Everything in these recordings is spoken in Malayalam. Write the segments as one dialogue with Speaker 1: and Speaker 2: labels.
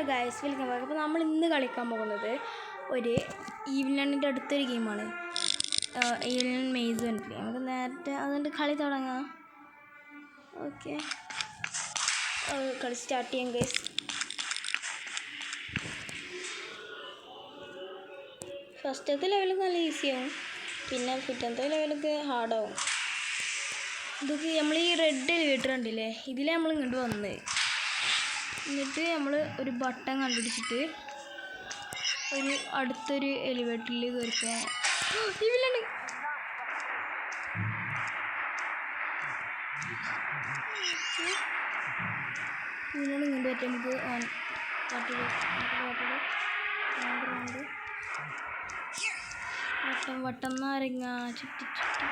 Speaker 1: Guys welcome back. അപ്പോൾ നമ്മൾ ഇന്ന് കളിക്കാൻ പോകുന്നത് ഒരു ഈവനിൻ്റെ അടുത്തൊരു ഗെയിമാണ്, ഈവനിൻ മെയ്സ് ഉണ്ട്. നമുക്ക് നേരത്തെ അതുകൊണ്ട് കളി തുടങ്ങാം. ഓക്കെ, കളി സ്റ്റാർട്ട് ചെയ്യാം ഗൈസ്. ഫസ്റ്റത്തെ ലെവൽ നല്ല ഈസിയാവും, പിന്നെ പിറ്റത്തെ ലെവലൊക്കെ ഹാർഡാവും. ഇതൊക്കെ നമ്മൾ ഈ റെഡ് എലിവേറ്റർ കണ്ടില്ലേ, ഇതിലേ നമ്മൾ ഇങ്ങോട്ട് വന്നത്. എന്നിട്ട് നമ്മൾ ഒരു ബട്ടൺ കണ്ടുപിടിച്ചിട്ട് ഒരു അടുത്തൊരു എലിവേറ്ററിൽ കയറിപ്പോകാം. ഇതിലാണ് ഇങ്ങോട്ട് പറ്റും. നമുക്ക് വട്ടം വട്ടം നാരങ്ങ ചുറ്റി ചുറ്റി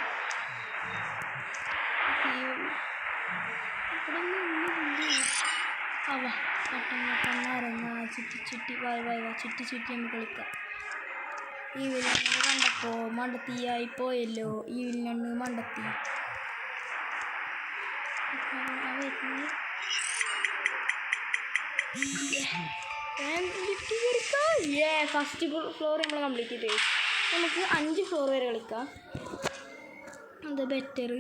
Speaker 1: വട്ടം വട്ടം നാരങ്ങ ചുറ്റി ചുറ്റി വായ ചുറ്റി ചുറ്റി നമുക്ക് കളിക്കാം. ഈ വില്ലണ്ണ് കണ്ടപ്പോ മണ്ടത്തിയായി പോയല്ലോ. ഈ വില്ലണ്ണ് മണ്ടത്തി. ഫസ്റ്റ് ഫ്ലോർ നമ്മൾ കംപ്ലീറ്റ് ചെയ്ത്. നമുക്ക് 5 ഫ്ലോർ വരെ കളിക്കാം. അത് ബെറ്റർ.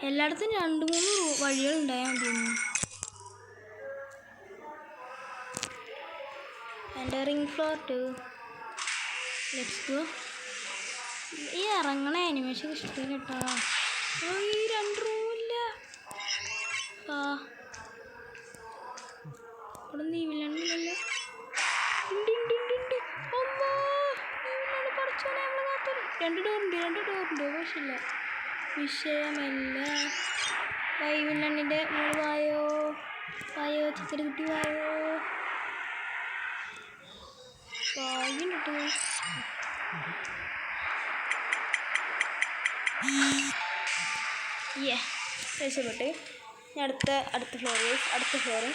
Speaker 1: എല്ലായിടത്തും 2-3 വഴികൾ ഉണ്ടായാൽ മതി. Entering floor 2. Let's go. ഈ ഇറങ്ങണ ആനിമേഷൻ ഇഷ്ടം കേട്ടോ. ഈ 2 റൂമില്ല. ഇവിടെ നീ വില്ലണ്ടല്ലോ. രണ്ട് ഡോറുണ്ട് വിഷയമല്ല. വൈവില്ലണ്ണിൻ്റെ മോള് വായോ ചിക്കൻ കുട്ടി വായോ. വായിട്ടോ രക്ഷപ്പെട്ട്. അടുത്ത ഫ്ലോറ്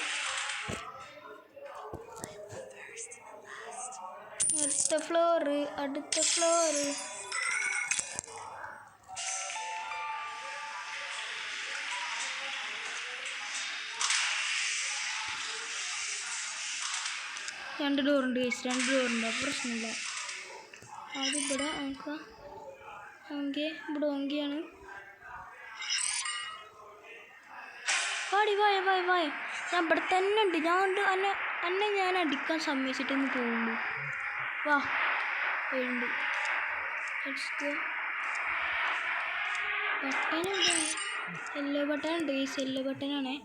Speaker 1: രണ്ട് ഡോറുണ്ട്. അപ്പോൾ പ്രശ്നമില്ല. അതിവിടെ നോക്കാം. ഇവിടെ ഓങ്കിയാണ്. വായ ഞാൻ ഇവിടെ തന്നെ ഉണ്ട്. ഞാൻ അടിക്കാൻ സമ്മതിച്ചിട്ടൊന്ന് പോകുന്നു. വാ ഉണ്ട്. ബട്ടൺ എവിടെയാണ്? യെല്ലോ ബട്ടൺ ഉണ്ട്. യെല്ലോ ബട്ടനാണേ.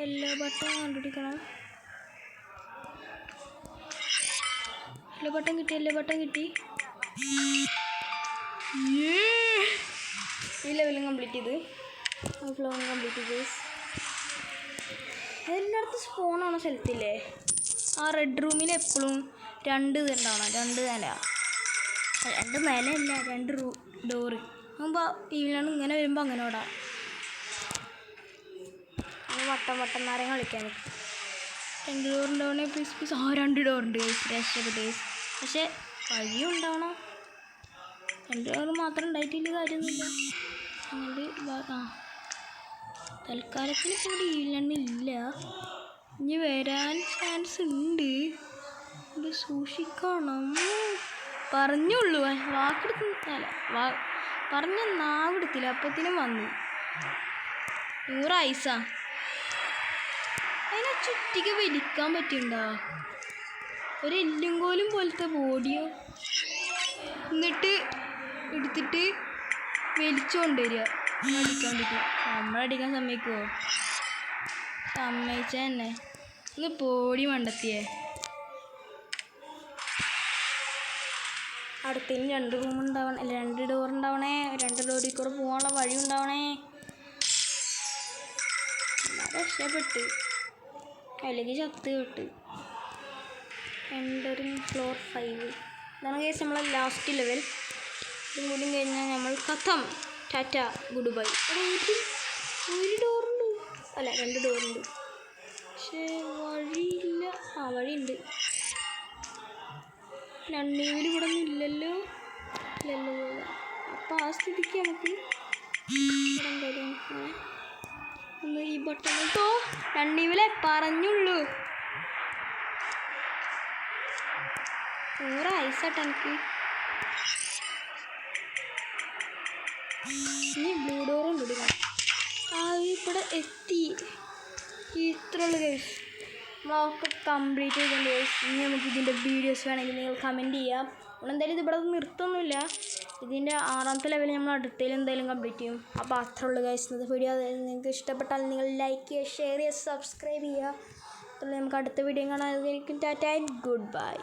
Speaker 1: യെല്ലോ ബട്ടൺ കണ്ടുപിടിക്കണം. യെല്ലോ ബട്ടൺ കിട്ടി. ഈ ലെവലും കംപ്ലീറ്റ് ചെയ്ത്. ഫ്ലോറും കംപ്ലീറ്റ് ചെയ്ത്. എല്ലായിടത്തും സ്പോണാണോ സ്ഥലത്തില്ലേ? ആ റെഡ് റൂമിൽ എപ്പോഴും 2 ഉണ്ടാവണം. 2 നില. 2 നിലയല്ല, 2 ഡോറ്. ആകുമ്പോൾ ഈവിലാണ് ഇങ്ങനെ വരുമ്പോൾ അങ്ങനെ ഓടാം. വട്ടം നാരങ്ങ കളിക്കാൻ 2 ഡോറുണ്ടാവണേ. പ്ലീസ് 2 ഡോറുണ്ട്. രക്ഷപ്പെട്ട്. പക്ഷെ വഴിയും ഉണ്ടാവണം. 2 ഡോറ് മാത്രം ഉണ്ടായിട്ടില്ല കാര്യമൊന്നുമില്ല. അങ്ങോട്ട് തൽക്കാലത്തിന് ഇപ്പോൾ ഇവിടെ ഈവിലണ്ണില്ല. ഇനി വരാൻ ചാൻസ് ഉണ്ട്. ഇത് സൂക്ഷിക്കണം. പറഞ്ഞുള്ളൂ, വാക്കെടുത്തില്ല. പറഞ്ഞ നാവെടുത്തില്ല. അപ്പത്തിനും വന്നു. 100 ഐസാ. അതിനെ ചുറ്റിക്ക് വലിക്കാൻ പറ്റുന്നുണ്ടോ? ഒരു എല്ലുംകോലും പോലത്തെ ബോഡിയോ. എന്നിട്ട് എടുത്തിട്ട് വലിച്ചുകൊണ്ട് വരിക അടിക്കാൻ പറ്റും. നമ്മളടിക്കാൻ സമ്മതിക്കുമോ? സമ്മതിച്ച തന്നെ. ഒന്ന് പോടി മണ്ടത്തിയേ. അടുത്തതിന് 2 റൂം ഉണ്ടാവണം. അല്ല 2 ഡോർ ഉണ്ടാവണേ. 2 ഡോറിൽ കൂടെ പോകാനുള്ള വഴി ഉണ്ടാവണേ. രക്ഷപ്പെട്ട്. അല്ലെങ്കിൽ ചത്ത് വിട്ട്. Entering floor 5. ഇതാണ് കേസ് നമ്മളെ ലാസ്റ്റ് ലെവൽ. ഇതും കൂടി കഴിഞ്ഞാൽ നമ്മൾ കഥം. Tata good bye. ഒരു ഡോറുണ്ട്. അല്ല 2 ഡോറുണ്ട്. പക്ഷേ വഴിയില്ല. വഴിയുണ്ട്. 2 ഇവിടെ ഒന്നും ഇല്ലല്ലോ. അപ്പോൾ ആ സ്ഥിതിക്ക് നമുക്ക് എന്തായാലും ഒന്ന് ഈ ബട്ടൺ കേട്ടോ, 2 ലെവലേ പറഞ്ഞുള്ളൂ. 100 ഐസാട്ടോ എനിക്ക്. ഇനി ബ്ലൂ ഡോറും പിടിക്കണം. ഇവിടെ എത്തി. ഇത്രയുള്ള ഗൈസ് നമ്മളൊക്കെ കംപ്ലീറ്റ് ചെയ്തിട്ടുണ്ട് ഗൈസ്. ഇനി നമുക്ക് ഇതിൻ്റെ വീഡിയോസ് വേണമെങ്കിൽ നിങ്ങൾ കമൻറ്റ് ചെയ്യാം. നമ്മളെന്തായാലും ഇത് ഇവിടെ നിർത്തുന്നില്ല. ഇതിൻ്റെ 6ാമത്തെ ലെവൽ നമ്മൾ അടുത്തതിൽ എന്തായാലും കംപ്ലീറ്റ് ചെയ്യും. അപ്പോൾ അത്രേ ഉള്ളൂ ഗൈസ് ഇന്നത്തെ വീഡിയോ. നിങ്ങൾക്ക് ഇഷ്ടപ്പെട്ടാൽ നിങ്ങൾ ലൈക്ക് ചെയ്യുക, ഷെയർ ചെയ്യുക, സബ്സ്ക്രൈബ് ചെയ്യുക. അതുപോലെ നമുക്ക് അടുത്ത വീഡിയോ കാണാൻ. Tata and good bye.